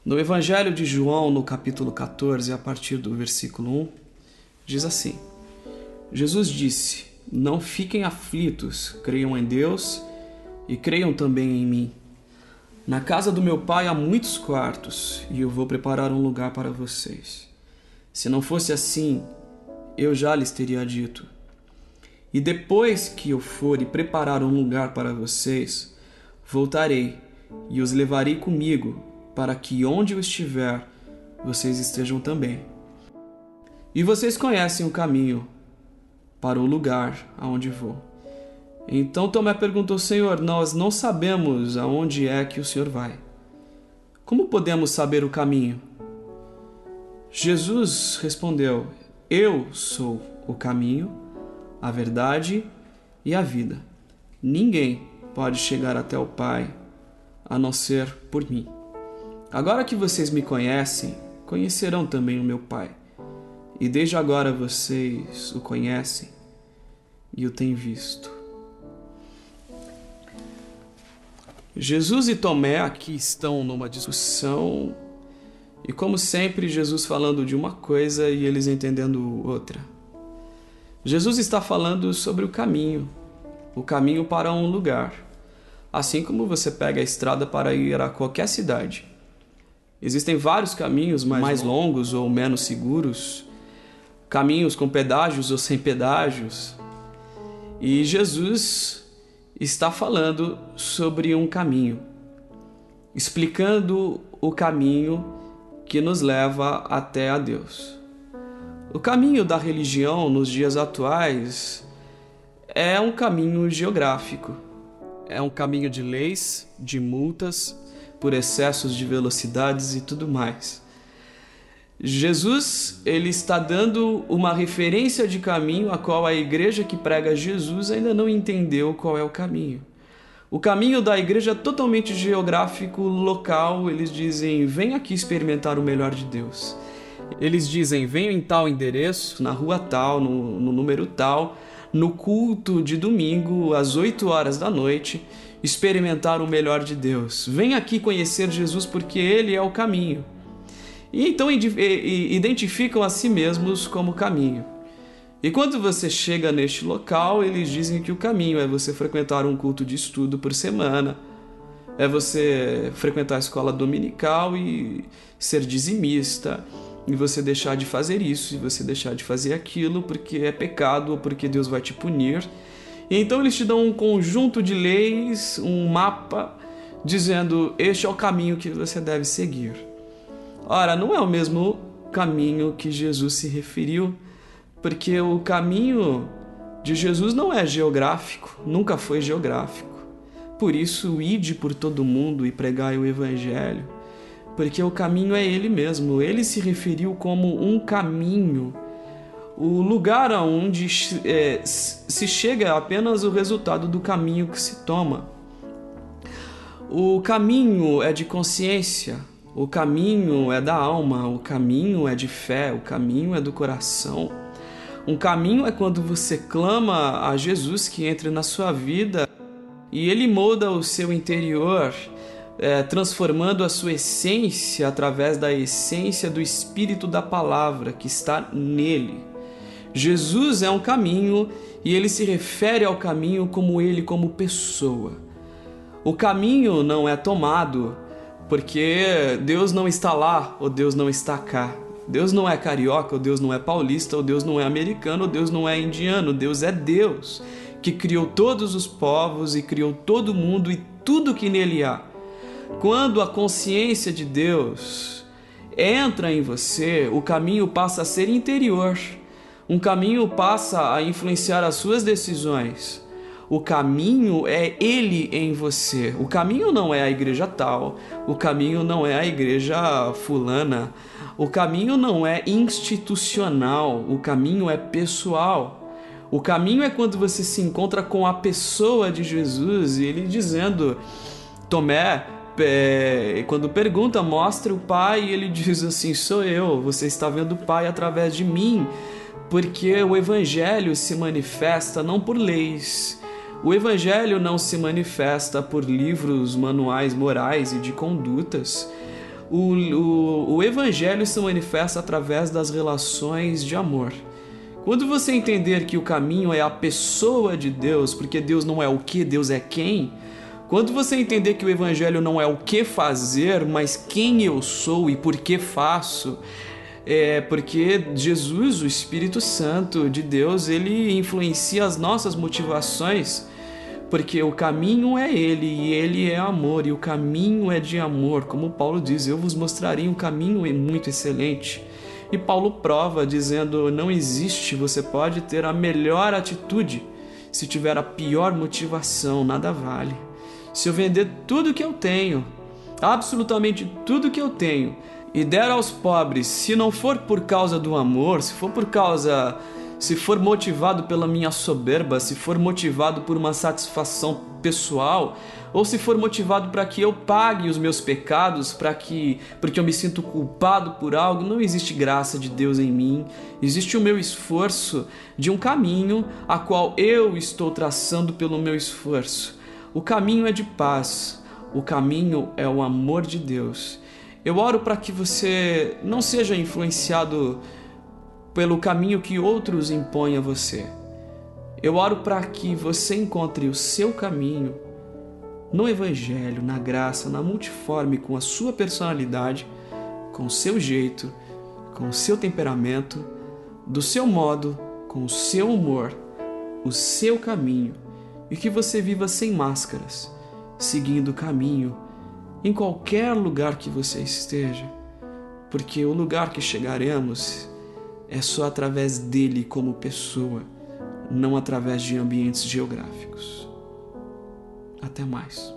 No Evangelho de João, no capítulo 14, a partir do versículo 1, diz assim: Jesus disse: Não fiquem aflitos, creiam em Deus e creiam também em mim. Na casa do meu Pai há muitos quartos, e eu vou preparar um lugar para vocês. Se não fosse assim, eu já lhes teria dito. E depois que eu for e preparar um lugar para vocês, voltarei e os levarei comigo, para que onde eu estiver, vocês estejam também. E vocês conhecem o caminho para o lugar aonde vou. Então Tomé perguntou: Senhor, nós não sabemos aonde é que o Senhor vai. Como podemos saber o caminho? Jesus respondeu: Eu sou o caminho, a verdade e a vida. Ninguém pode chegar até o Pai a não ser por mim. Agora que vocês me conhecem, conhecerão também o meu Pai. E desde agora vocês o conhecem e o têm visto. Jesus e Tomé aqui estão numa discussão e, como sempre, Jesus falando de uma coisa e eles entendendo outra. Jesus está falando sobre o caminho para um lugar, assim como você pega a estrada para ir a qualquer cidade. Existem vários caminhos mais longos ou menos seguros, caminhos com pedágios ou sem pedágios, e Jesus está falando sobre um caminho, explicando o caminho que nos leva até a Deus. O caminho da religião nos dias atuais é um caminho geográfico. É um caminho de leis, de multas, por excessos de velocidades e tudo mais. Jesus, ele está dando uma referência de caminho a qual a igreja que prega Jesus ainda não entendeu qual é o caminho. O caminho da igreja é totalmente geográfico, local. Eles dizem: vem aqui experimentar o melhor de Deus. Eles dizem: venha em tal endereço, na rua tal, no número tal, no culto de domingo, às 8 horas da noite, experimentar o melhor de Deus. Vem aqui conhecer Jesus porque Ele é o caminho. E então identificam a si mesmos como caminho. E quando você chega neste local, eles dizem que o caminho é você frequentar um culto de estudo por semana, é você frequentar a escola dominical e ser dizimista, e você deixar de fazer isso, e você deixar de fazer aquilo porque é pecado ou porque Deus vai te punir. E então eles te dão um conjunto de leis, um mapa, dizendo: este é o caminho que você deve seguir. Ora, não é o mesmo caminho que Jesus se referiu, porque o caminho de Jesus não é geográfico, nunca foi geográfico. Por isso, ide por todo mundo e pregai o Evangelho, porque o caminho é Ele mesmo. Ele se referiu como um caminho, o lugar onde se chega é apenas o resultado do caminho que se toma. O caminho é de consciência, o caminho é da alma, o caminho é de fé, o caminho é do coração. Um caminho é quando você clama a Jesus que entre na sua vida e Ele molda o seu interior, transformando a sua essência através da essência do Espírito da Palavra que está nele. Jesus é um caminho e Ele se refere ao caminho como Ele, como pessoa. O caminho não é tomado porque Deus não está lá ou Deus não está cá. Deus não é carioca, ou Deus não é paulista, ou Deus não é americano, ou Deus não é indiano. Deus é Deus, que criou todos os povos e criou todo mundo e tudo que nele há. Quando a consciência de Deus entra em você, o caminho passa a ser interior. Um caminho passa a influenciar as suas decisões. O caminho é Ele em você. O caminho não é a igreja tal. O caminho não é a igreja fulana. O caminho não é institucional. O caminho é pessoal. O caminho é quando você se encontra com a pessoa de Jesus e Ele dizendo: Tomé, quando pergunta, mostra o Pai, e Ele diz assim: sou eu. Você está vendo o Pai através de mim. Porque o Evangelho se manifesta não por leis. O Evangelho não se manifesta por livros, manuais morais e de condutas. O Evangelho se manifesta através das relações de amor. Quando você entender que o caminho é a pessoa de Deus, porque Deus não é o que, Deus é quem. Quando você entender que o Evangelho não é o que fazer, mas quem eu sou e por que faço, porque Jesus, o Espírito Santo de Deus, ele influencia as nossas motivações, porque o caminho é Ele e Ele é amor e o caminho é de amor. Como Paulo diz, eu vos mostrarei um caminho muito excelente. E Paulo prova dizendo, não existe, você pode ter a melhor atitude, se tiver a pior motivação, nada vale. Se eu vender tudo que eu tenho, absolutamente tudo que eu tenho, e der aos pobres, se não for por causa do amor, se for motivado pela minha soberba, se for motivado por uma satisfação pessoal, ou se for motivado para que eu pague os meus pecados, porque eu me sinto culpado por algo, não existe graça de Deus em mim. Existe o meu esforço de um caminho a qual eu estou traçando pelo meu esforço. O caminho é de paz, o caminho é o amor de Deus. Eu oro para que você não seja influenciado pelo caminho que outros impõem a você. Eu oro para que você encontre o seu caminho no Evangelho, na graça, na multiforme, com a sua personalidade, com o seu jeito, com o seu temperamento, do seu modo, com o seu humor, o seu caminho, e que você viva sem máscaras, seguindo o caminho em qualquer lugar que você esteja, porque o lugar que chegaremos é só através dele como pessoa, não através de ambientes geográficos. Até mais.